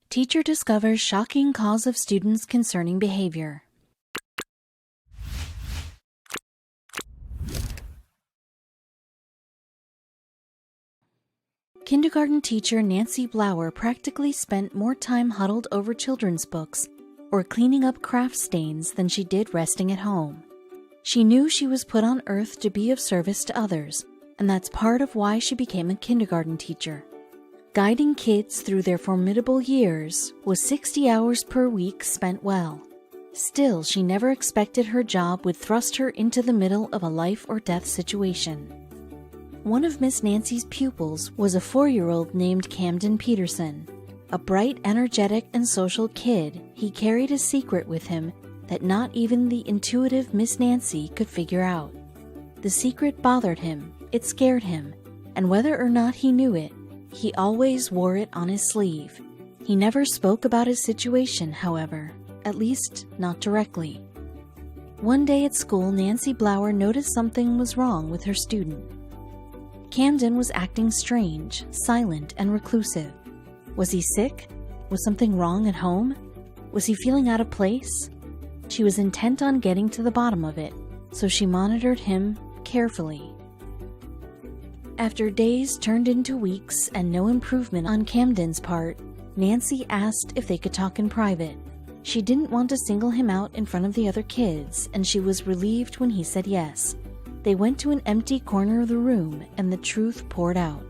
Teacher discovers shocking cause of students' concerning behavior. Kindergarten teacher Nancy Bleuer practically spent more time huddled over children's books or cleaning up craft stains than she did resting at home. She knew she was put on earth to be of service to others, and that's part of why she became a kindergarten teacher. Guiding kids through their formidable years was 60 hours per week spent well. Still, she never expected her job would thrust her into the middle of a life or death situation. One of Miss Nancy's pupils was a 4-year-old named Camden Peterson. A bright, energetic, and social kid, he carried a secret with him that not even the intuitive Miss Nancy could figure out. The secret bothered him, it scared him, and whether or not he knew it, he always wore it on his sleeve. He never spoke about his situation, however, at least not directly. One day at school, Nancy Bleuer noticed something was wrong with her student. Camden was acting strange, silent, and reclusive. Was he sick? Was something wrong at home? Was he feeling out of place? She was intent on getting to the bottom of it, so she monitored him carefully. After days turned into weeks and no improvement on Camden's part, Nancy asked if they could talk in private. She didn't want to single him out in front of the other kids, and she was relieved when he said yes. They went to an empty corner of the room, and the truth poured out.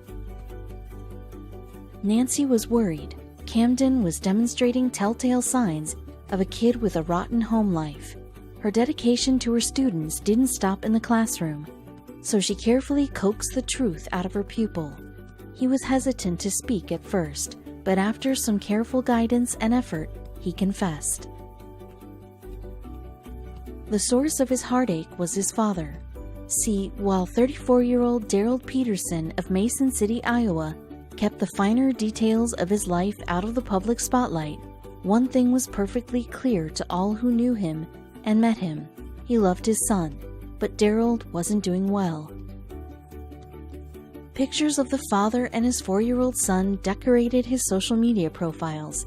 Nancy was worried. Camden was demonstrating telltale signs of a kid with a rotten home life. Her dedication to her students didn't stop in the classroom, so she carefully coaxed the truth out of her pupil. He was hesitant to speak at first, but after some careful guidance and effort, he confessed. The source of his heartache was his father. See, while 34-year-old Daryl Peterson of Mason City, Iowa, kept the finer details of his life out of the public spotlight, one thing was perfectly clear to all who knew him and met him. He loved his son, but Daryl wasn't doing well. Pictures of the father and his 4-year-old son decorated his social media profiles.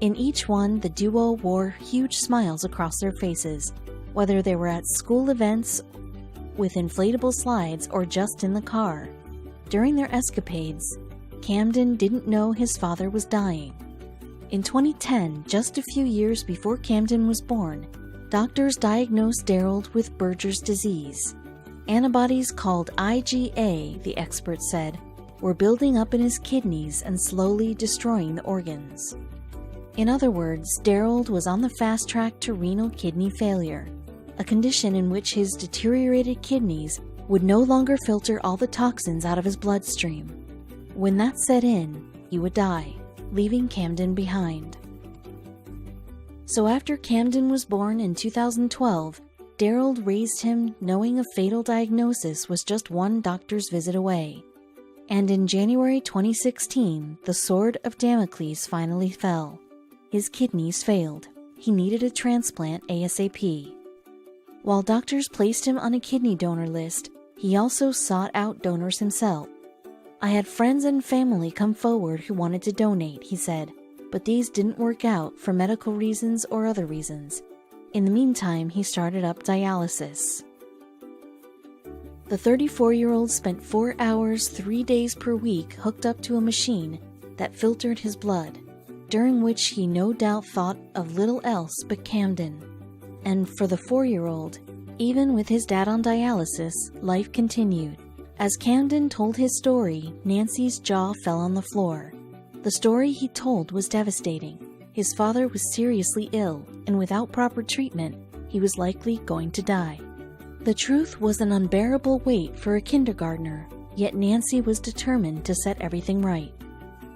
In each one, the duo wore huge smiles across their faces, whether they were at school events, with inflatable slides, or just in the car. During their escapades, Camden didn't know his father was dying. In 2010, just a few years before Camden was born, doctors diagnosed Daryl with Berger's disease. Antibodies called IgA, the experts said, were building up in his kidneys and slowly destroying the organs. In other words, Daryl was on the fast track to renal kidney failure, a condition in which his deteriorated kidneys would no longer filter all the toxins out of his bloodstream. When that set in, he would die, leaving Camden behind. So after Camden was born in 2012, Daryl raised him knowing a fatal diagnosis was just one doctor's visit away. And in January 2016, the sword of Damocles finally fell. His kidneys failed. He needed a transplant ASAP. While doctors placed him on a kidney donor list, he also sought out donors himself. "I had friends and family come forward who wanted to donate," he said, "but these didn't work out for medical reasons or other reasons." In the meantime, he started up dialysis. The 34-year-old spent 4 hours, 3 days per week hooked up to a machine that filtered his blood, during which he no doubt thought of little else but Camden. And for the 4-year-old, even with his dad on dialysis, life continued. As Camden told his story, Nancy's jaw fell on the floor. The story he told was devastating. His father was seriously ill, and without proper treatment, he was likely going to die. The truth was an unbearable weight for a kindergartner, yet Nancy was determined to set everything right.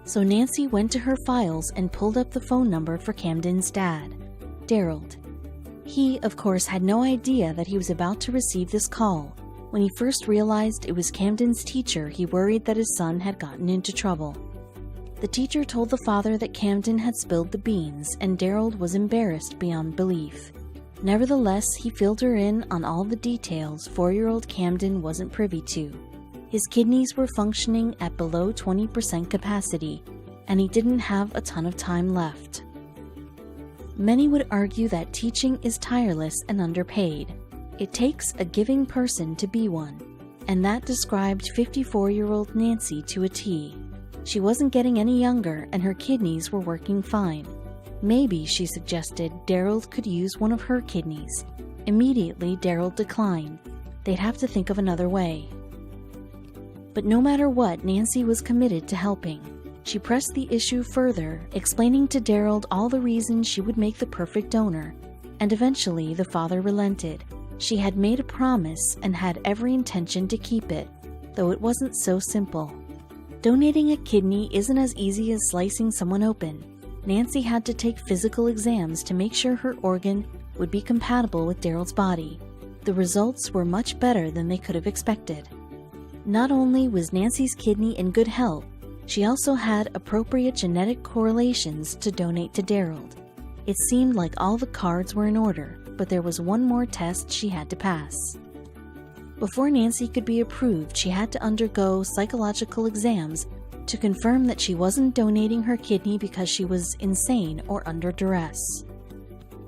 So Nancy went to her files and pulled up the phone number for Camden's dad, Daryl. He, of course, had no idea that he was about to receive this call. When he first realized it was Camden's teacher, he worried that his son had gotten into trouble. The teacher told the father that Camden had spilled the beans, and Daryl was embarrassed beyond belief. Nevertheless, he filled her in on all the details 4-year-old Camden wasn't privy to. His kidneys were functioning at below 20% capacity, and he didn't have a ton of time left. Many would argue that teaching is tireless and underpaid. It takes a giving person to be one, and that described 54-year-old Nancy to a T. She wasn't getting any younger, and her kidneys were working fine. Maybe, she suggested, Daryl could use one of her kidneys. Immediately, Daryl declined. They'd have to think of another way. But no matter what, Nancy was committed to helping. She pressed the issue further, explaining to Daryl all the reasons she would make the perfect donor, and eventually the father relented. She had made a promise and had every intention to keep it, though it wasn't so simple. Donating a kidney isn't as easy as slicing someone open. Nancy had to take physical exams to make sure her organ would be compatible with Daryl's body. The results were much better than they could have expected. Not only was Nancy's kidney in good health, she also had appropriate genetic correlations to donate to Daryl. It seemed like all the cards were in order, but there was one more test she had to pass. Before Nancy could be approved, she had to undergo psychological exams to confirm that she wasn't donating her kidney because she was insane or under duress.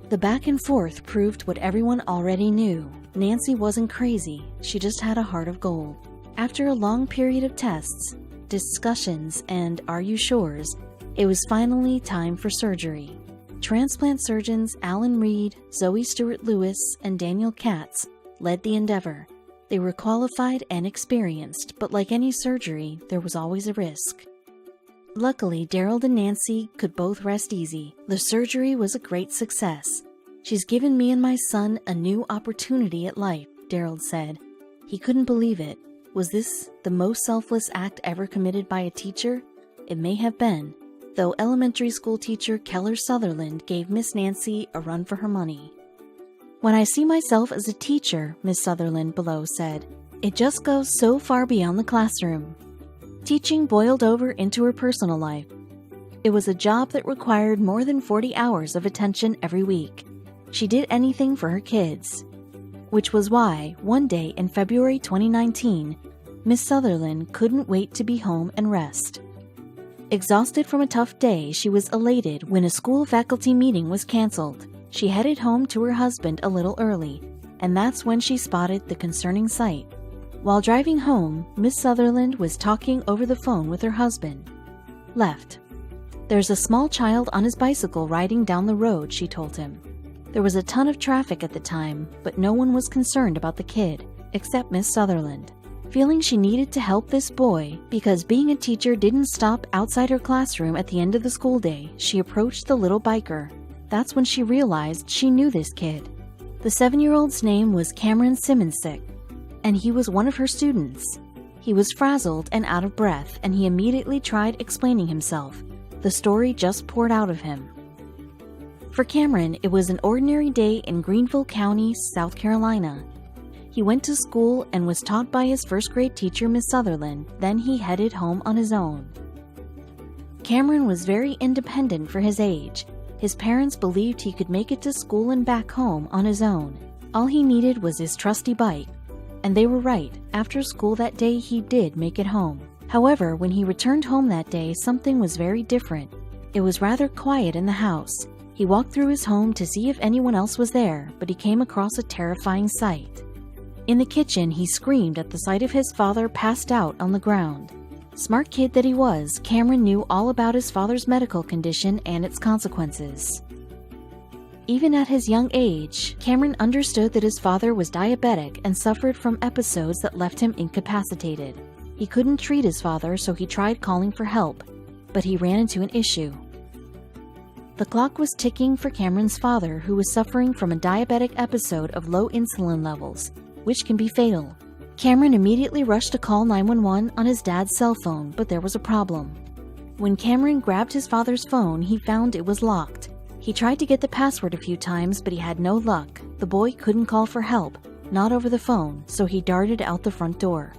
The back and forth proved what everyone already knew. Nancy wasn't crazy, she just had a heart of gold. After a long period of tests, discussions, and "are you sures," it was finally time for surgery. Transplant surgeons Alan Reed, Zoe Stewart-Lewis, and Daniel Katz led the endeavor. They were qualified and experienced, but like any surgery, there was always a risk. Luckily, Daryl and Nancy could both rest easy. The surgery was a great success. "She's given me and my son a new opportunity at life," Daryl said. He couldn't believe it. Was this the most selfless act ever committed by a teacher? It may have been, though elementary school teacher Keller Sutherland gave Miss Nancy a run for her money. "When I see myself as a teacher," Miss Sutherland below said, "it just goes so far beyond the classroom." Teaching boiled over into her personal life. It was a job that required more than 40 hours of attention every week. She did anything for her kids. Which was why, one day in February 2019, Miss Sutherland couldn't wait to be home and rest. Exhausted from a tough day, she was elated when a school faculty meeting was canceled. She headed home to her husband a little early, and that's when she spotted the concerning sight. While driving home, Miss Sutherland was talking over the phone with her husband. "Left. There's a small child on his bicycle riding down the road," she told him. There was a ton of traffic at the time, but no one was concerned about the kid, except Miss Sutherland. Feeling she needed to help this boy, because being a teacher didn't stop outside her classroom at the end of the school day, she approached the little biker. That's when she realized she knew this kid. The 7-year-old's name was Cameron Simonsick, and he was one of her students. He was frazzled and out of breath, and he immediately tried explaining himself. The story just poured out of him. For Cameron, it was an ordinary day in Greenville County, South Carolina. He went to school and was taught by his first-grade teacher, Miss Sutherland. Then he headed home on his own. Cameron was very independent for his age. His parents believed he could make it to school and back home on his own. All he needed was his trusty bike. And they were right. After school that day, he did make it home. However, when he returned home that day, something was very different. It was rather quiet in the house. He walked through his home to see if anyone else was there, but he came across a terrifying sight. In the kitchen, he screamed at the sight of his father passed out on the ground. Smart kid that he was, Cameron knew all about his father's medical condition and its consequences. Even at his young age, Cameron understood that his father was diabetic and suffered from episodes that left him incapacitated. He couldn't treat his father, so he tried calling for help, but he ran into an issue. The clock was ticking for Cameron's father, who was suffering from a diabetic episode of low insulin levels, which can be fatal. Cameron immediately rushed to call 911 on his dad's cell phone, but there was a problem. When Cameron grabbed his father's phone, he found it was locked. He tried to get the password a few times, but he had no luck. The boy couldn't call for help, not over the phone, so he darted out the front door.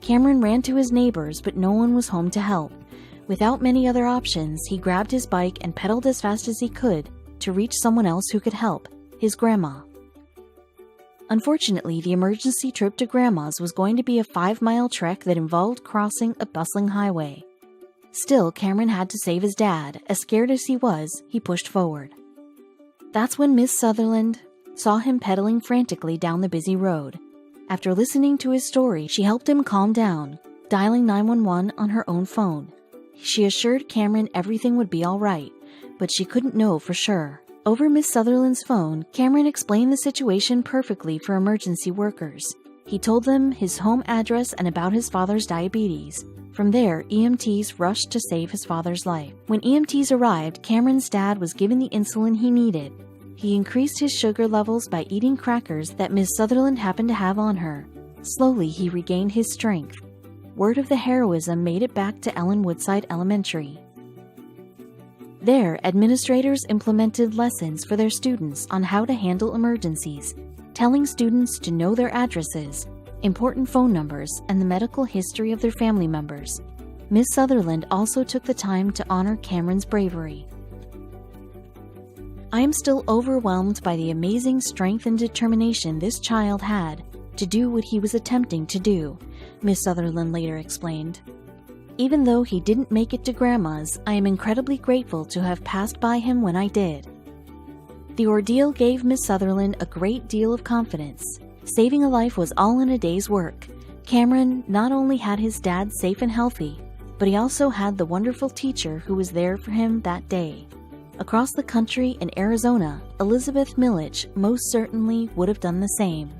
Cameron ran to his neighbors, but no one was home to help. Without many other options, he grabbed his bike and pedaled as fast as he could to reach someone else who could help, his grandma. Unfortunately, the emergency trip to Grandma's was going to be a 5-mile trek that involved crossing a bustling highway. Still, Cameron had to save his dad. As scared as he was, he pushed forward. That's when Miss Sutherland saw him pedaling frantically down the busy road. After listening to his story, she helped him calm down, dialing 911 on her own phone. She assured Cameron everything would be all right, but she couldn't know for sure. Over Miss Sutherland's phone, Cameron explained the situation perfectly for emergency workers. He told them his home address and about his father's diabetes. From there, EMTs rushed to save his father's life. When EMTs arrived, Cameron's dad was given the insulin he needed. He increased his sugar levels by eating crackers that Miss Sutherland happened to have on her. Slowly, he regained his strength. Word of the heroism made it back to Ellen Woodside Elementary. There, administrators implemented lessons for their students on how to handle emergencies, telling students to know their addresses, important phone numbers, and the medical history of their family members. Miss Sutherland also took the time to honor Cameron's bravery. I am still overwhelmed by the amazing strength and determination this child had to do what he was attempting to do, Miss Sutherland later explained. Even though he didn't make it to Grandma's, I am incredibly grateful to have passed by him when I did. The ordeal gave Miss Sutherland a great deal of confidence. Saving a life was all in a day's work. Cameron not only had his dad safe and healthy, but he also had the wonderful teacher who was there for him that day. Across the country in Arizona, Elizabeth Milledge most certainly would have done the same.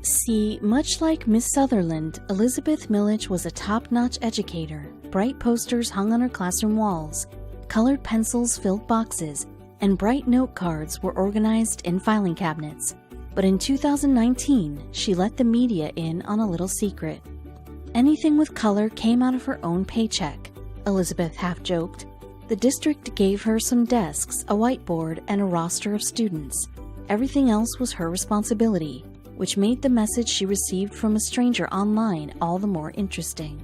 See, much like Miss Sutherland, Elizabeth Milledge was a top-notch educator. Bright posters hung on her classroom walls, colored pencils filled boxes, and bright note cards were organized in filing cabinets. But in 2019, she let the media in on a little secret. Anything with color came out of her own paycheck, Elizabeth half-joked. The district gave her some desks, a whiteboard, and a roster of students. Everything else was her responsibility, which made the message she received from a stranger online all the more interesting.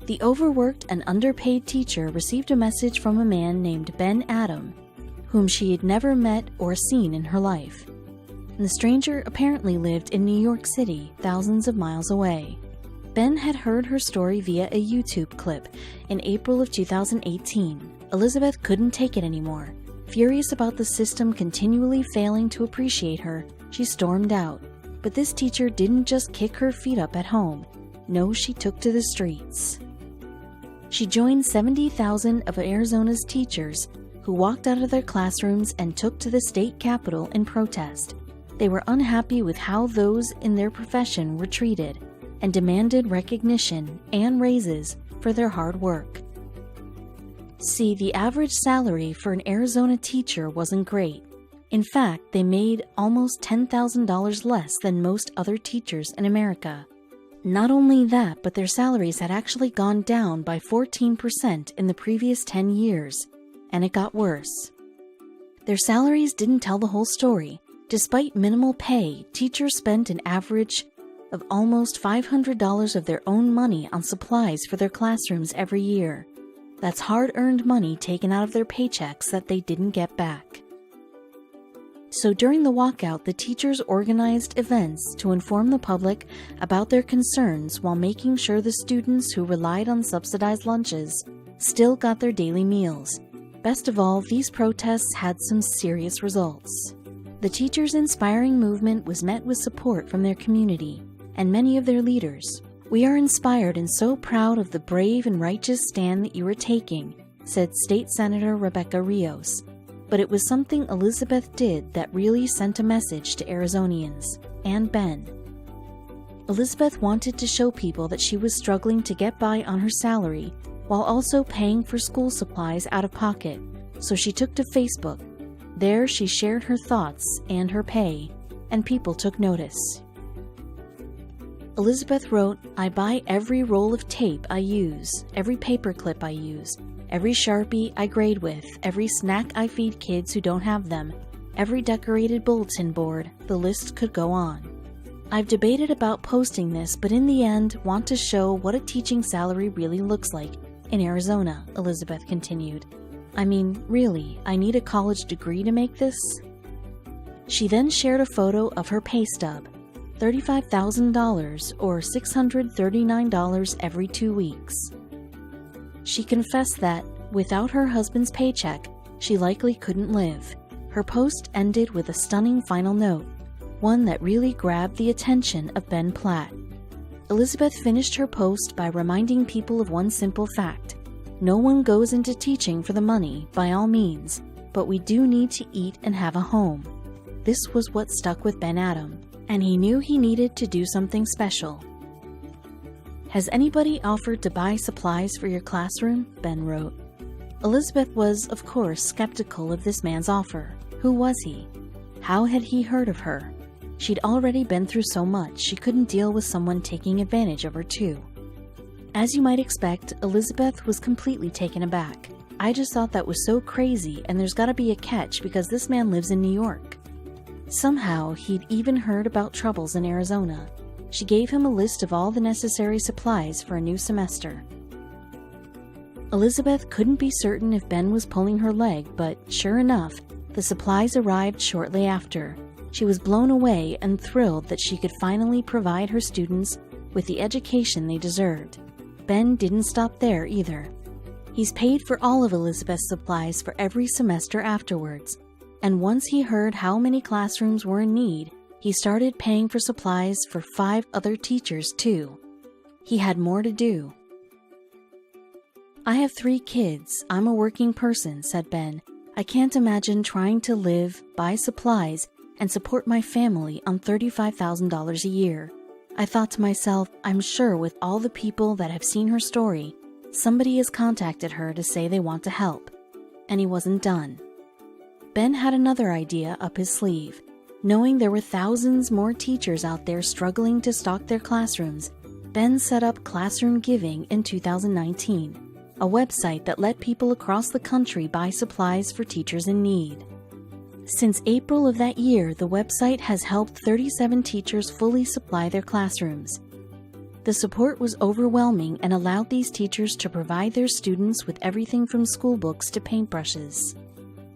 The overworked and underpaid teacher received a message from a man named Ben Adam, whom she had never met or seen in her life. And the stranger apparently lived in New York City, thousands of miles away. Ben had heard her story via a YouTube clip in April of 2018. Elizabeth couldn't take it anymore. Furious about the system continually failing to appreciate her, she stormed out. But this teacher didn't just kick her feet up at home. No, she took to the streets. She joined 70,000 of Arizona's teachers who walked out of their classrooms and took to the state capitol in protest. They were unhappy with how those in their profession were treated and demanded recognition and raises for their hard work. See, the average salary for an Arizona teacher wasn't great. In fact, they made almost $10,000 less than most other teachers in America. Not only that, but their salaries had actually gone down by 14% in the previous 10 years, and it got worse. Their salaries didn't tell the whole story. Despite minimal pay, teachers spent an average of almost $500 of their own money on supplies for their classrooms every year. That's hard-earned money taken out of their paychecks that they didn't get back. So during the walkout, the teachers organized events to inform the public about their concerns while making sure the students who relied on subsidized lunches still got their daily meals. Best of all, these protests had some serious results. The teachers' inspiring movement was met with support from their community and many of their leaders. "We are inspired and so proud of the brave and righteous stand that you are taking," said State Senator Rebecca Rios. But it was something Elizabeth did that really sent a message to Arizonians, and Ben. Elizabeth wanted to show people that she was struggling to get by on her salary while also paying for school supplies out of pocket, so she took to Facebook. There she shared her thoughts and her pay, and people took notice. Elizabeth wrote, "I buy every roll of tape I use, every paperclip I use, every Sharpie I grade with, every snack I feed kids who don't have them, every decorated bulletin board," the list could go on. "I've debated about posting this, but in the end want to show what a teaching salary really looks like in Arizona," Elizabeth continued. "I mean, really, I need a college degree to make this?" She then shared a photo of her pay stub. $35,000 or $639 every 2 weeks. She confessed that, without her husband's paycheck, she likely couldn't live. Her post ended with a stunning final note, one that really grabbed the attention of Ben Platt. Elizabeth finished her post by reminding people of one simple fact: no one goes into teaching for the money, by all means, but we do need to eat and have a home. This was what stuck with Ben Adam, and he knew he needed to do something special. "Has anybody offered to buy supplies for your classroom?" Ben wrote. Elizabeth was, of course, skeptical of this man's offer. Who was he? How had he heard of her? She'd already been through so much, she couldn't deal with someone taking advantage of her too. As you might expect, Elizabeth was completely taken aback. "I just thought that was so crazy, and there's gotta be a catch because this man lives in New York." Somehow, he'd even heard about troubles in Arizona. She gave him a list of all the necessary supplies for a new semester. Elizabeth couldn't be certain if Ben was pulling her leg, but sure enough, the supplies arrived shortly after. She was blown away and thrilled that she could finally provide her students with the education they deserved. Ben didn't stop there either. He's paid for all of Elizabeth's supplies for every semester afterwards, and once he heard how many classrooms were in need, he started paying for supplies for 5 other teachers too. He had more to do. "I have 3 kids. I'm a working person," said Ben. "I can't imagine trying to live, buy supplies, and support my family on $35,000 a year. I thought to myself, I'm sure with all the people that have seen her story, somebody has contacted her to say they want to help." And he wasn't done. Ben had another idea up his sleeve. Knowing there were thousands more teachers out there struggling to stock their classrooms, Ben set up Classroom Giving in 2019, a website that let people across the country buy supplies for teachers in need. Since April of that year, the website has helped 37 teachers fully supply their classrooms. The support was overwhelming and allowed these teachers to provide their students with everything from school books to paintbrushes.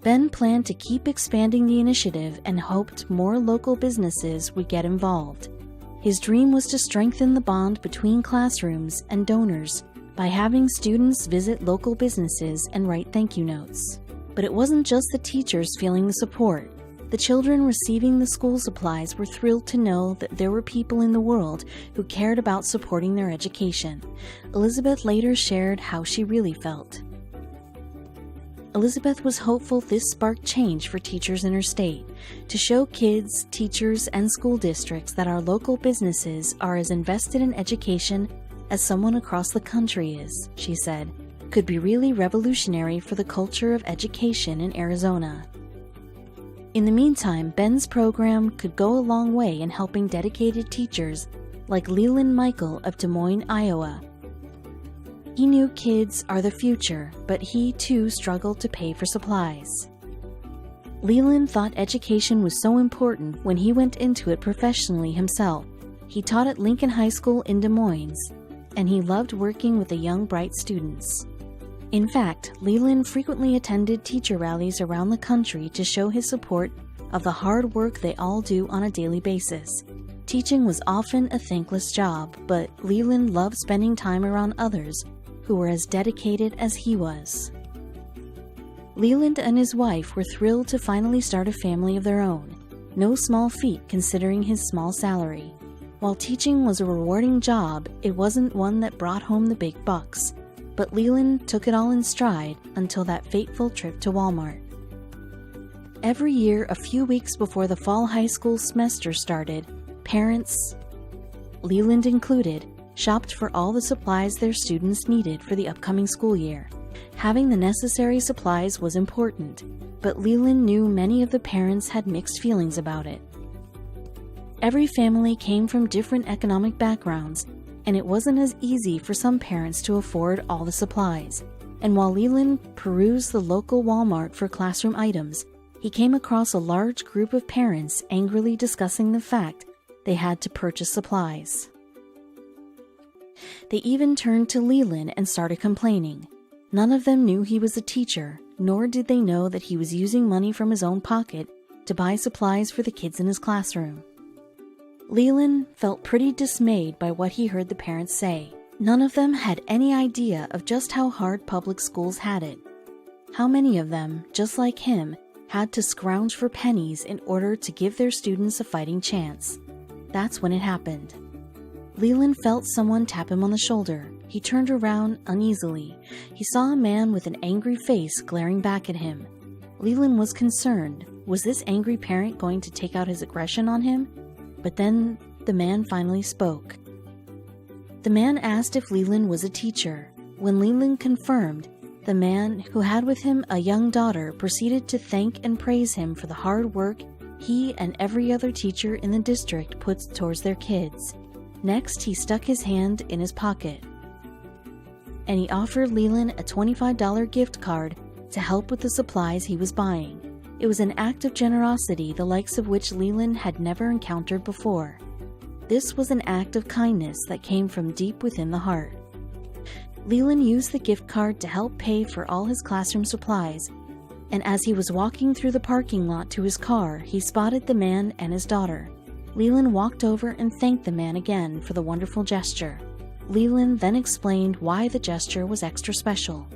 Ben planned to keep expanding the initiative and hoped more local businesses would get involved. His dream was to strengthen the bond between classrooms and donors by having students visit local businesses and write thank you notes. But it wasn't just the teachers feeling the support. The children receiving the school supplies were thrilled to know that there were people in the world who cared about supporting their education. Elizabeth later shared how she really felt. Elizabeth was hopeful this sparked change for teachers in her state, to show kids, teachers, and school districts that our local businesses are as invested in education as someone across the country is, she said, could be really revolutionary for the culture of education in Arizona. In the meantime, Ben's program could go a long way in helping dedicated teachers like Leland Michael of Des Moines, Iowa. He knew kids are the future, but he too struggled to pay for supplies. Leland thought education was so important when he went into it professionally himself. He taught at Lincoln High School in Des Moines, and he loved working with the young, bright students. In fact, Leland frequently attended teacher rallies around the country to show his support of the hard work they all do on a daily basis. Teaching was often a thankless job, but Leland loved spending time around others who were as dedicated as he was. Leland and his wife were thrilled to finally start a family of their own. No small feat considering his small salary. While teaching was a rewarding job, it wasn't one that brought home the big bucks. But Leland took it all in stride until that fateful trip to Walmart. Every year, a few weeks before the fall high school semester started, parents, Leland included, shopped for all the supplies their students needed for the upcoming school year. Having the necessary supplies was important, but Leland knew many of the parents had mixed feelings about it. Every family came from different economic backgrounds, and it wasn't as easy for some parents to afford all the supplies. And while Leland perused the local Walmart for classroom items, he came across a large group of parents angrily discussing the fact they had to purchase supplies. They even turned to Leland and started complaining. None of them knew he was a teacher, nor did they know that he was using money from his own pocket to buy supplies for the kids in his classroom. Leland felt pretty dismayed by what he heard the parents say. None of them had any idea of just how hard public schools had it. How many of them, just like him, had to scrounge for pennies in order to give their students a fighting chance. That's when it happened. Leland felt someone tap him on the shoulder. He turned around uneasily. He saw a man with an angry face glaring back at him. Leland was concerned. Was this angry parent going to take out his aggression on him? But then the man finally spoke. The man asked if Leland was a teacher. When Leland confirmed, the man, who had with him a young daughter, proceeded to thank and praise him for the hard work he and every other teacher in the district puts towards their kids. Next, he stuck his hand in his pocket, and he offered Leland a $25 gift card to help with the supplies he was buying. It was an act of generosity the likes of which Leland had never encountered before. This was an act of kindness that came from deep within the heart. Leland used the gift card to help pay for all his classroom supplies, and as he was walking through the parking lot to his car, he spotted the man and his daughter. Leland walked over and thanked the man again for the wonderful gesture. Leland then explained why the gesture was extra special.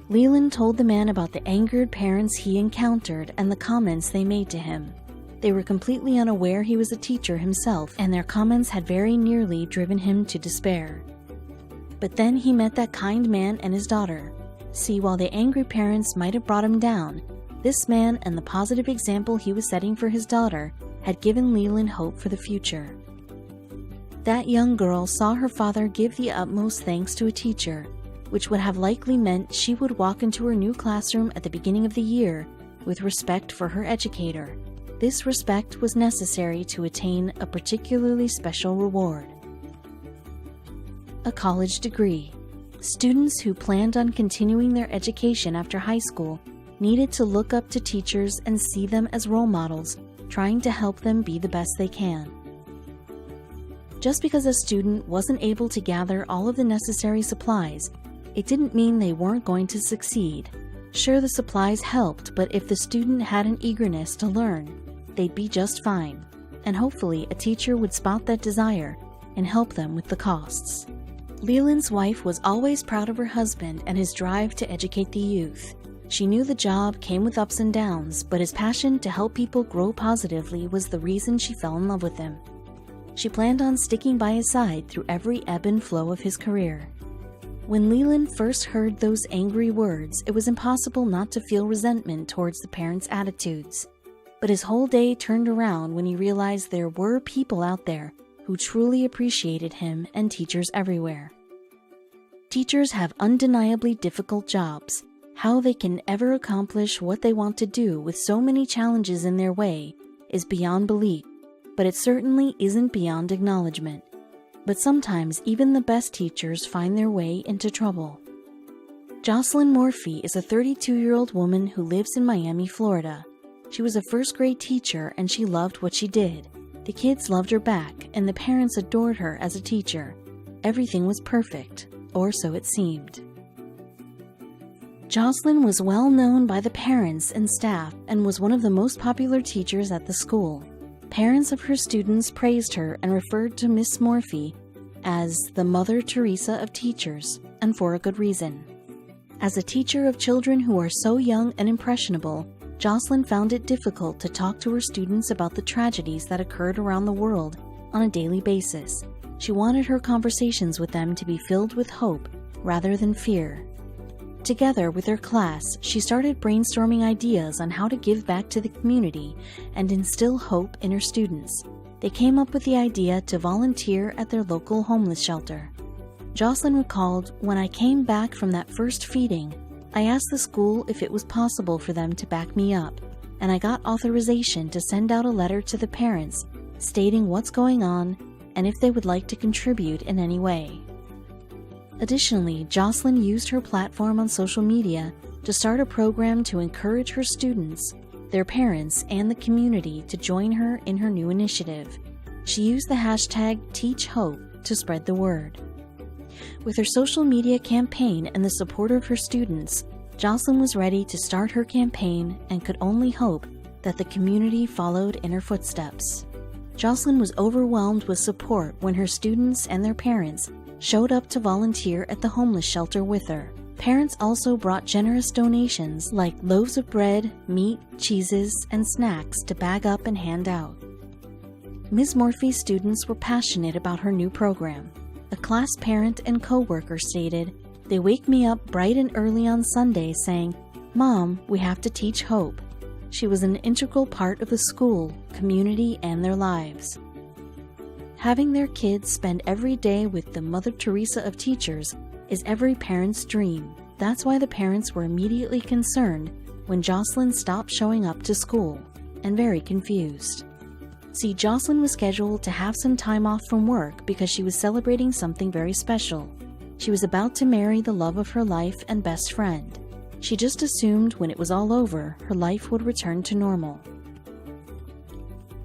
Leland told the man about the angered parents he encountered and the comments they made to him. They were completely unaware he was a teacher himself, and their comments had very nearly driven him to despair. But then he met that kind man and his daughter. See, while the angry parents might have brought him down, this man and the positive example he was setting for his daughter had given Leland hope for the future. That young girl saw her father give the utmost thanks to a teacher, which would have likely meant she would walk into her new classroom at the beginning of the year with respect for her educator. This respect was necessary to attain a particularly special reward: a college degree. Students who planned on continuing their education after high school needed to look up to teachers and see them as role models, trying to help them be the best they can. Just because a student wasn't able to gather all of the necessary supplies, it didn't mean they weren't going to succeed. Sure, the supplies helped, but if the student had an eagerness to learn, they'd be just fine, and hopefully a teacher would spot that desire and help them with the costs. Leland's wife was always proud of her husband and his drive to educate the youth. She knew the job came with ups and downs, but his passion to help people grow positively was the reason she fell in love with him. She planned on sticking by his side through every ebb and flow of his career. When Leland first heard those angry words, it was impossible not to feel resentment towards the parents' attitudes. But his whole day turned around when he realized there were people out there who truly appreciated him, and teachers everywhere. Teachers have undeniably difficult jobs. How they can ever accomplish what they want to do with so many challenges in their way is beyond belief, but it certainly isn't beyond acknowledgement. But sometimes even the best teachers find their way into trouble. Jocelyn Morphy is a 32-year-old woman who lives in Miami, Florida. She was a first-grade teacher and she loved what she did. The kids loved her back, and the parents adored her as a teacher. Everything was perfect, or so it seemed. Jocelyn was well known by the parents and staff and was one of the most popular teachers at the school. Parents of her students praised her and referred to Miss Morphy as the Mother Teresa of teachers, and for a good reason. As a teacher of children who are so young and impressionable, Jocelyn found it difficult to talk to her students about the tragedies that occurred around the world on a daily basis. She wanted her conversations with them to be filled with hope rather than fear. Together with her class, she started brainstorming ideas on how to give back to the community and instill hope in her students. They came up with the idea to volunteer at their local homeless shelter. Jocelyn recalled, "When I came back from that first feeding, I asked the school if it was possible for them to back me up, and I got authorization to send out a letter to the parents stating what's going on and if they would like to contribute in any way." Additionally, Jocelyn used her platform on social media to start a program to encourage her students, their parents, and the community to join her in her new initiative. She used the hashtag #TeachHope to spread the word. With her social media campaign and the support of her students, Jocelyn was ready to start her campaign and could only hope that the community followed in her footsteps. Jocelyn was overwhelmed with support when her students and their parents showed up to volunteer at the homeless shelter with her. Parents also brought generous donations like loaves of bread, meat, cheeses, and snacks to bag up and hand out. Ms. Morphy's students were passionate about her new program. A class parent and co-worker stated, "They wake me up bright and early on Sunday saying, 'Mom, we have to teach hope.' She was an integral part of the school, community, and their lives." Having their kids spend every day with the Mother Teresa of teachers is every parent's dream. That's why the parents were immediately concerned when Jocelyn stopped showing up to school, and very confused. See, Jocelyn was scheduled to have some time off from work because she was celebrating something very special. She was about to marry the love of her life and best friend. She just assumed when it was all over, her life would return to normal.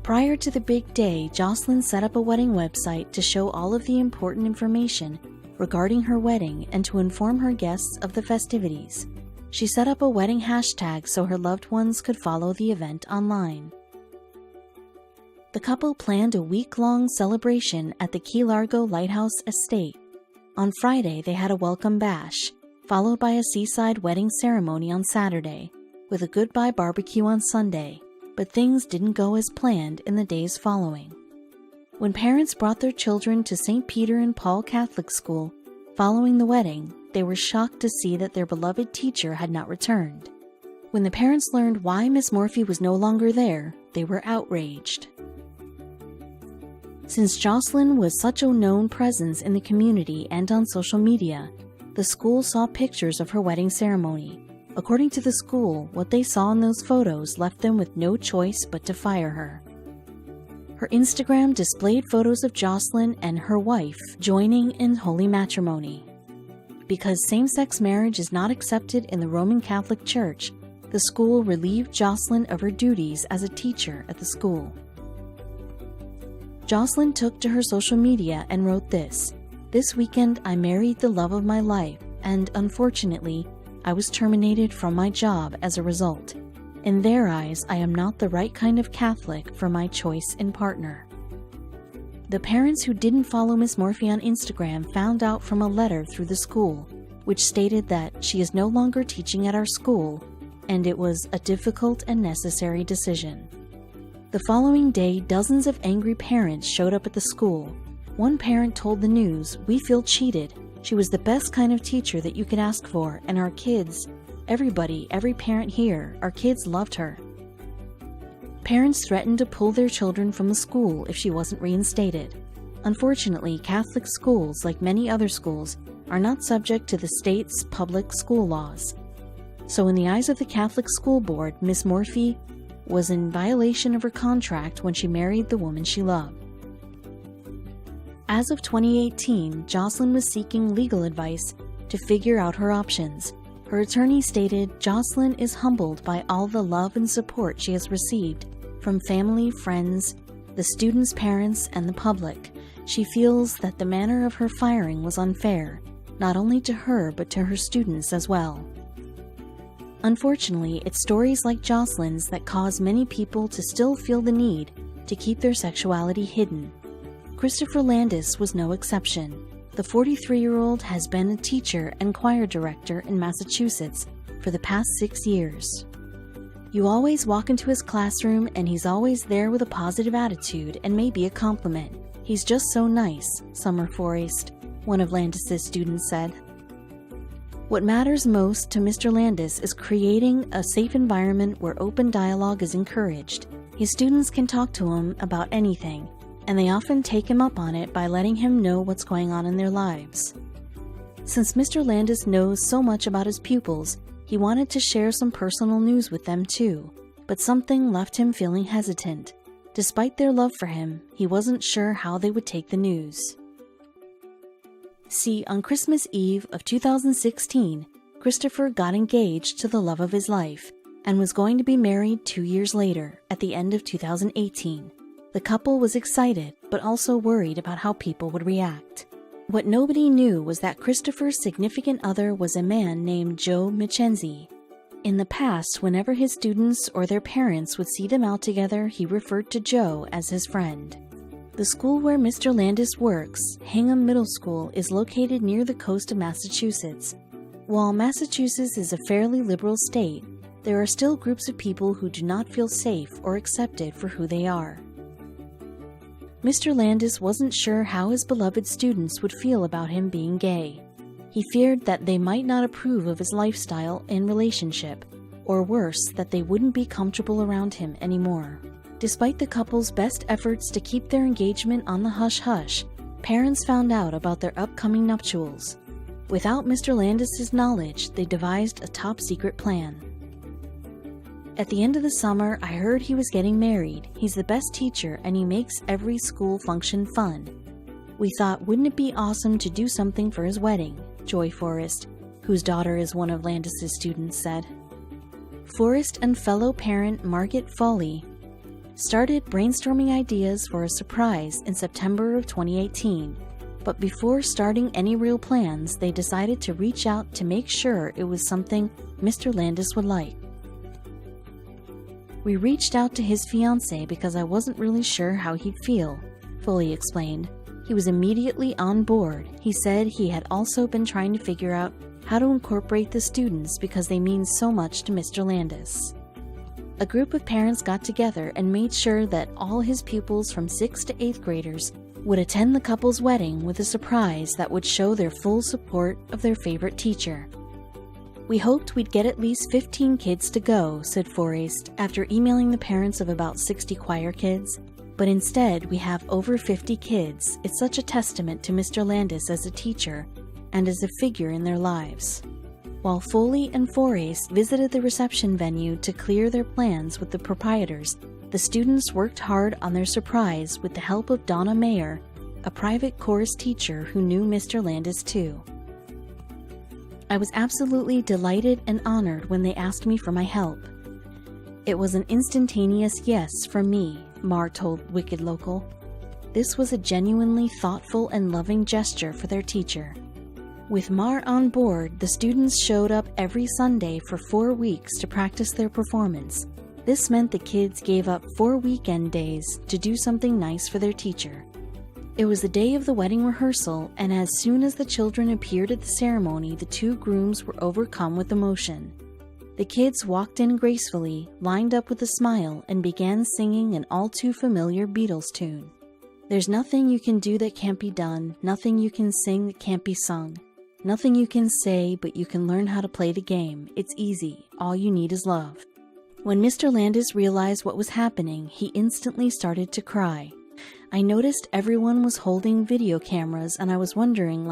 Prior to the big day, Jocelyn set up a wedding website to show all of the important information regarding her wedding and to inform her guests of the festivities. She set up a wedding hashtag so her loved ones could follow the event online. The couple planned a week-long celebration at the Key Largo Lighthouse Estate. On Friday, they had a welcome bash, followed by a seaside wedding ceremony on Saturday, with a goodbye barbecue on Sunday, but things didn't go as planned in the days following. When parents brought their children to St. Peter and Paul Catholic School following the wedding, they were shocked to see that their beloved teacher had not returned. When the parents learned why Miss Morphy was no longer there, they were outraged. Since Jocelyn was such a known presence in the community and on social media, the school saw pictures of her wedding ceremony. According to the school, what they saw in those photos left them with no choice but to fire her. Her Instagram displayed photos of Jocelyn and her wife joining in holy matrimony. Because same-sex marriage is not accepted in the Roman Catholic Church, the school relieved Jocelyn of her duties as a teacher at the school. Jocelyn took to her social media and wrote this, "This weekend I married the love of my life, and unfortunately, I was terminated from my job as a result. In their eyes, I am not the right kind of Catholic for my choice in partner." The parents who didn't follow Miss Morphy on Instagram found out from a letter through the school, which stated that she is no longer teaching at our school, and it was a difficult and necessary decision. The following day, dozens of angry parents showed up at the school. One parent told the news, "We feel cheated. She was the best kind of teacher that you could ask for, and our kids, everybody, every parent here, our kids loved her." Parents threatened to pull their children from the school if she wasn't reinstated. Unfortunately, Catholic schools, like many other schools, are not subject to the state's public school laws. So in the eyes of the Catholic School Board, Miss Morphy was in violation of her contract when she married the woman she loved. As of 2018, Jocelyn was seeking legal advice to figure out her options. Her attorney stated, "Jocelyn is humbled by all the love and support she has received from family, friends, the students' parents, and the public. She feels that the manner of her firing was unfair, not only to her but to her students as well." Unfortunately, it's stories like Jocelyn's that cause many people to still feel the need to keep their sexuality hidden. Christopher Landis was no exception. The 43-year-old has been a teacher and choir director in Massachusetts for the past 6 years. You always walk into his classroom and he's always there with a positive attitude and maybe a compliment. "He's just so nice," Summer Forrest, one of Landis's students, said. What matters most to Mr. Landis is creating a safe environment where open dialogue is encouraged. His students can talk to him about anything, and they often take him up on it by letting him know what's going on in their lives. Since Mr. Landis knows so much about his pupils, he wanted to share some personal news with them too, but something left him feeling hesitant. Despite their love for him, he wasn't sure how they would take the news. See, on Christmas Eve of 2016, Christopher got engaged to the love of his life and was going to be married 2 years later, at the end of 2018. The couple was excited, but also worried about how people would react. What nobody knew was that Christopher's significant other was a man named Joe Mackenzie. In the past, whenever his students or their parents would see them out together, he referred to Joe as his friend. The school where Mr. Landis works, Hingham Middle School, is located near the coast of Massachusetts. While Massachusetts is a fairly liberal state, there are still groups of people who do not feel safe or accepted for who they are. Mr. Landis wasn't sure how his beloved students would feel about him being gay. He feared that they might not approve of his lifestyle and relationship, or worse, that they wouldn't be comfortable around him anymore. Despite the couple's best efforts to keep their engagement on the hush-hush, parents found out about their upcoming nuptials. Without Mr. Landis's knowledge, they devised a top-secret plan. At the end of the summer, I heard he was getting married. He's the best teacher and he makes every school function fun. We thought, wouldn't it be awesome to do something for his wedding? Joy Forrest, whose daughter is one of Landis's students, said. Forrest and fellow parent Margaret Foley started brainstorming ideas for a surprise in September of 2018, but before starting any real plans, they decided to reach out to make sure it was something Mr. Landis would like. We reached out to his fiancée because I wasn't really sure how he'd feel, Foley explained. He was immediately on board. He said he had also been trying to figure out how to incorporate the students because they mean so much to Mr. Landis. A group of parents got together and made sure that all his pupils from 6th to 8th graders would attend the couple's wedding with a surprise that would show their full support of their favorite teacher. We hoped we'd get at least 15 kids to go, said Forrest, after emailing the parents of about 60 choir kids. But instead, we have over 50 kids. It's such a testament to Mr. Landis as a teacher and as a figure in their lives. While Foley and Forrest visited the reception venue to clear their plans with the proprietors, the students worked hard on their surprise with the help of Donna Mayer, a private chorus teacher who knew Mr. Landis too. I was absolutely delighted and honored when they asked me for my help. It was an instantaneous yes from me, Mar told Wicked Local. This was a genuinely thoughtful and loving gesture for their teacher. With Mar on board, the students showed up every Sunday for 4 weeks to practice their performance. This meant the kids gave up 4 weekend days to do something nice for their teacher. It was the day of the wedding rehearsal, and as soon as the children appeared at the ceremony, the two grooms were overcome with emotion. The kids walked in gracefully, lined up with a smile, and began singing an all-too-familiar Beatles tune. There's nothing you can do that can't be done, nothing you can sing that can't be sung, nothing you can say, but you can learn how to play the game. It's easy. All you need is love. When Mr. Landis realized what was happening, he instantly started to cry. I noticed everyone was holding video cameras and I was wondering,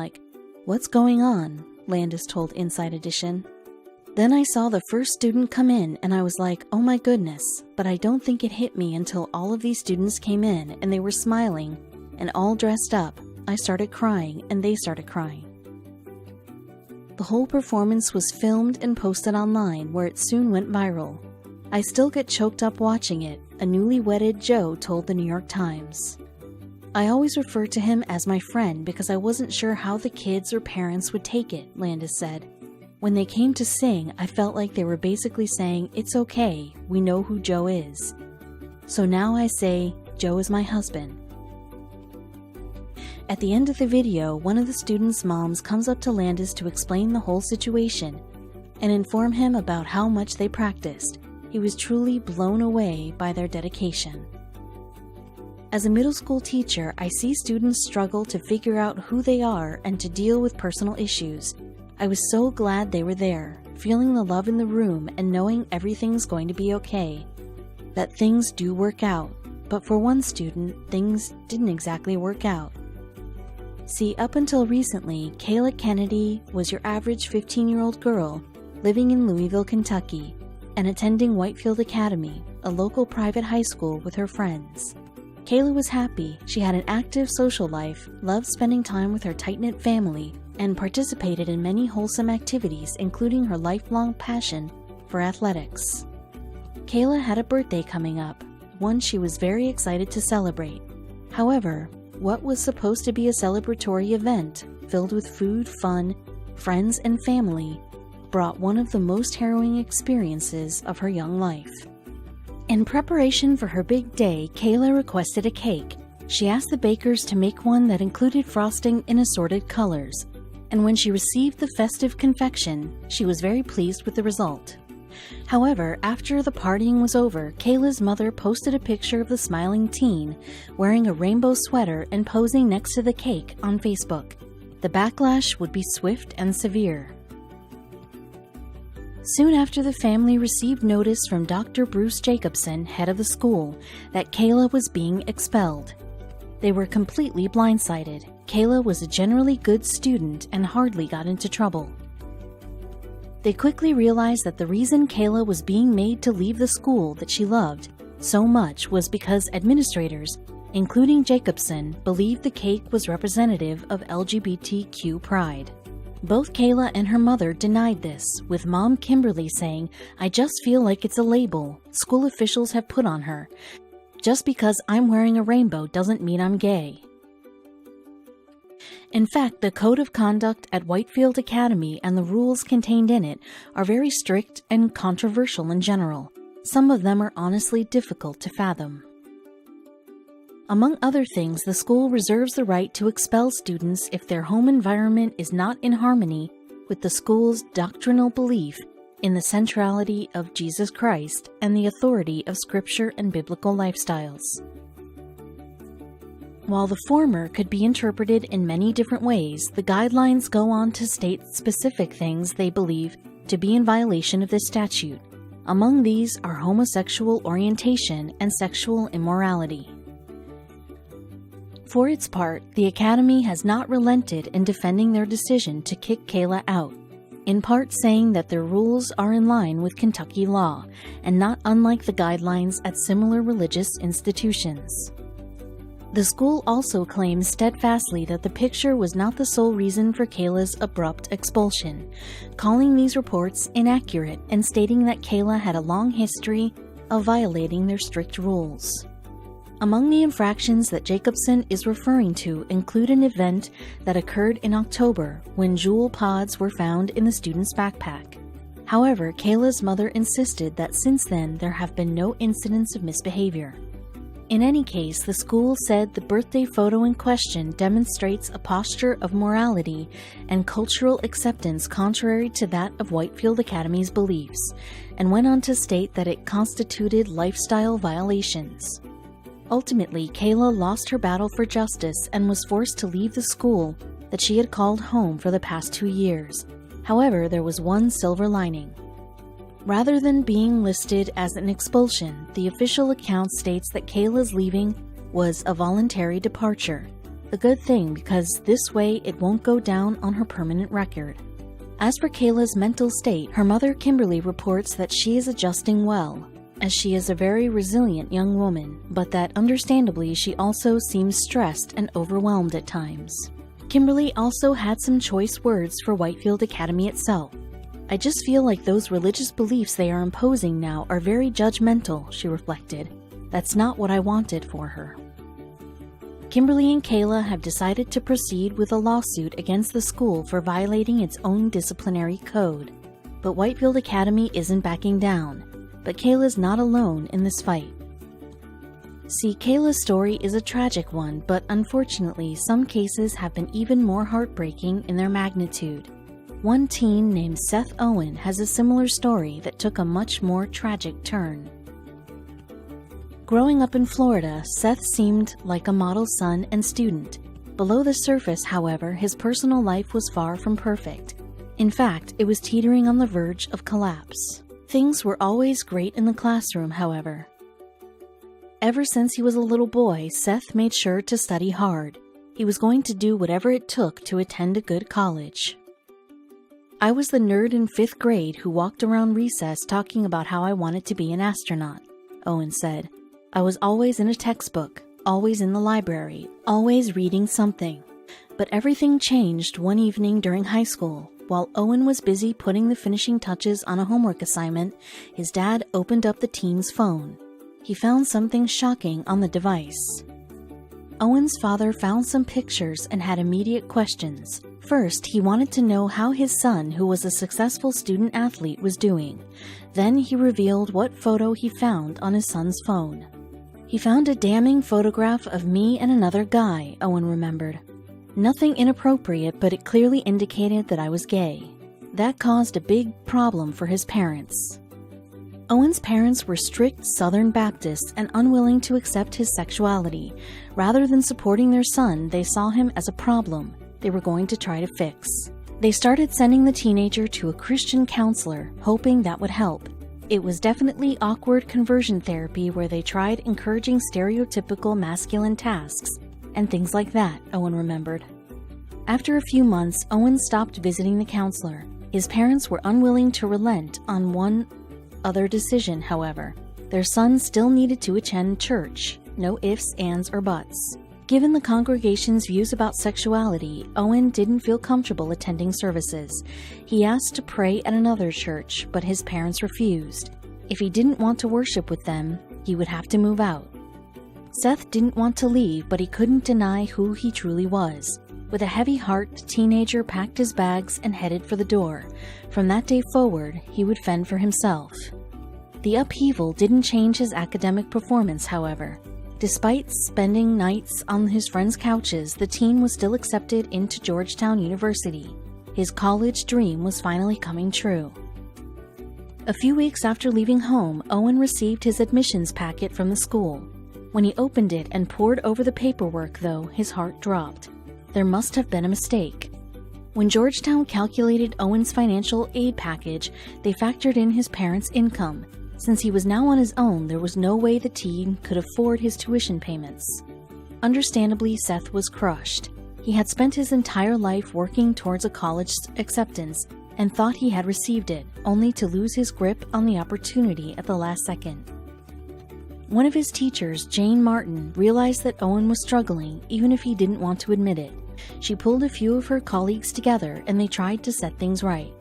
what's going on? Landis told Inside Edition. Then I saw the first student come in and I was like, oh my goodness, but I don't think it hit me until all of these students came in and they were smiling and all dressed up. I started crying and they started crying. The whole performance was filmed and posted online where it soon went viral. I still get choked up watching it, a newly wedded Joe told the New York Times. I always refer to him as my friend because I wasn't sure how the kids or parents would take it, Landis said. When they came to sing, I felt like they were basically saying, it's okay, we know who Joe is. So now I say, Joe is my husband. At the end of the video, one of the students' moms comes up to Landis to explain the whole situation and inform him about how much they practiced. He was truly blown away by their dedication. As a middle school teacher, I see students struggle to figure out who they are and to deal with personal issues. I was so glad they were there, feeling the love in the room and knowing everything's going to be okay, that things do work out. But for one student, things didn't exactly work out. See, up until recently, Kayla Kennedy was your average 15-year-old girl living in Louisville, Kentucky, and attending Whitefield Academy, a local private high school, with her friends. Kayla was happy. She had an active social life, loved spending time with her tight-knit family, and participated in many wholesome activities, including her lifelong passion for athletics. Kayla had a birthday coming up, one she was very excited to celebrate. However, what was supposed to be a celebratory event filled with food, fun, friends, and family brought one of the most harrowing experiences of her young life. In preparation for her big day, Kayla requested a cake. She asked the bakers to make one that included frosting in assorted colors, and when she received the festive confection, she was very pleased with the result. However, after the partying was over, Kayla's mother posted a picture of the smiling teen wearing a rainbow sweater and posing next to the cake on Facebook. The backlash would be swift and severe. Soon after, the family received notice from Dr. Bruce Jacobson, head of the school, that Kayla was being expelled. They were completely blindsided. Kayla was a generally good student and hardly got into trouble. They quickly realized that the reason Kayla was being made to leave the school that she loved so much was because administrators, including Jacobson, believed the cake was representative of LGBTQ pride. Both Kayla and her mother denied this, with Mom Kimberly saying, "I just feel like it's a label school officials have put on her. Just because I'm wearing a rainbow doesn't mean I'm gay." In fact, the code of conduct at Whitefield Academy and the rules contained in it are very strict and controversial in general. Some of them are honestly difficult to fathom. Among other things, the school reserves the right to expel students if their home environment is not in harmony with the school's doctrinal belief in the centrality of Jesus Christ and the authority of Scripture and biblical lifestyles. While the former could be interpreted in many different ways, the guidelines go on to state specific things they believe to be in violation of this statute. Among these are homosexual orientation and sexual immorality. For its part, the Academy has not relented in defending their decision to kick Kayla out, in part saying that their rules are in line with Kentucky law and not unlike the guidelines at similar religious institutions. The school also claims steadfastly that the picture was not the sole reason for Kayla's abrupt expulsion, calling these reports inaccurate and stating that Kayla had a long history of violating their strict rules. Among the infractions that Jacobson is referring to include an event that occurred in October when jewel pods were found in the student's backpack. However, Kayla's mother insisted that since then there have been no incidents of misbehavior. In any case, the school said the birthday photo in question demonstrates a posture of morality and cultural acceptance contrary to that of Whitefield Academy's beliefs, and went on to state that it constituted lifestyle violations. Ultimately, Kayla lost her battle for justice and was forced to leave the school that she had called home for the past 2 years. However, there was one silver lining. Rather than being listed as an expulsion, the official account states that Kayla's leaving was a voluntary departure. A good thing, because this way it won't go down on her permanent record. As for Kayla's mental state, her mother Kimberly reports that she is adjusting well, as she is a very resilient young woman, but that understandably she also seems stressed and overwhelmed at times. Kimberly also had some choice words for Whitefield Academy itself. "I just feel like those religious beliefs they are imposing now are very judgmental," she reflected. "That's not what I wanted for her." Kimberly and Kayla have decided to proceed with a lawsuit against the school for violating its own disciplinary code. But Whitefield Academy isn't backing down. But Kayla's not alone in this fight. See, Kayla's story is a tragic one, but unfortunately, some cases have been even more heartbreaking in their magnitude. One teen named Seth Owen has a similar story that took a much more tragic turn. Growing up in Florida, Seth seemed like a model son and student. Below the surface, however, his personal life was far from perfect. In fact, it was teetering on the verge of collapse. Things were always great in the classroom, however. Ever since he was a little boy, Seth made sure to study hard. He was going to do whatever it took to attend a good college. "I was the nerd in 5th grade who walked around recess talking about how I wanted to be an astronaut," Owen said. "I was always in a textbook, always in the library, always reading something." But everything changed one evening during high school. While Owen was busy putting the finishing touches on a homework assignment, his dad opened up the teen's phone. He found something shocking on the device. Owen's father found some pictures and had immediate questions. First, he wanted to know how his son, who was a successful student athlete, was doing. Then he revealed what photo he found on his son's phone. "He found a damning photograph of me and another guy," Owen remembered. "Nothing inappropriate, but it clearly indicated that I was gay. That caused a big problem for his parents." Owen's parents were strict Southern Baptists and unwilling to accept his sexuality. Rather than supporting their son, they saw him as a problem they were going to try to fix. They started sending the teenager to a Christian counselor, hoping that would help. It was definitely awkward conversion therapy where they tried encouraging stereotypical masculine tasks and things like that, Owen remembered. After a few months, Owen stopped visiting the counselor. His parents were unwilling to relent on one other decision, however. Their son still needed to attend church. No ifs, ands, or buts. Given the congregation's views about sexuality, Owen didn't feel comfortable attending services. He asked to pray at another church, but his parents refused. If he didn't want to worship with them, he would have to move out. Seth didn't want to leave, but he couldn't deny who he truly was. With a heavy heart, the teenager packed his bags and headed for the door. From that day forward, he would fend for himself. The upheaval didn't change his academic performance, however. Despite spending nights on his friends' couches, the teen was still accepted into Georgetown University. His college dream was finally coming true. A few weeks after leaving home, Owen received his admissions packet from the school. When he opened it and pored over the paperwork, though, his heart dropped. There must have been a mistake. When Georgetown calculated Owen's financial aid package, they factored in his parents' income. Since he was now on his own, there was no way the teen could afford his tuition payments. Understandably, Seth was crushed. He had spent his entire life working towards a college acceptance and thought he had received it, only to lose his grip on the opportunity at the last second. One of his teachers, Jane Martin, realized that Owen was struggling, even if he didn't want to admit it. She pulled a few of her colleagues together and they tried to set things right.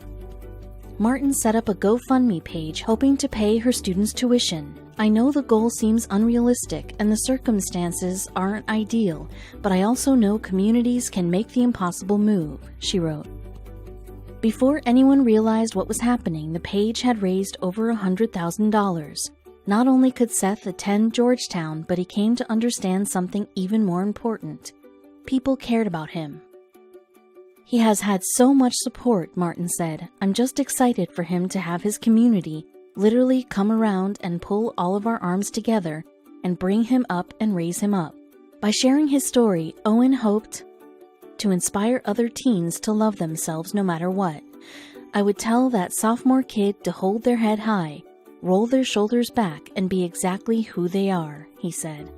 Martin set up a GoFundMe page hoping to pay her students' tuition. "I know the goal seems unrealistic and the circumstances aren't ideal, but I also know communities can make the impossible move," she wrote. Before anyone realized what was happening, the page had raised over $100,000. Not only could Seth attend Georgetown, but he came to understand something even more important. People cared about him. "He has had so much support," Martin said. "I'm just excited for him to have his community literally come around and pull all of our arms together and bring him up and raise him up." By sharing his story, Owen hoped to inspire other teens to love themselves no matter what. "I would tell that sophomore kid to hold their head high, roll their shoulders back, and be exactly who they are," he said.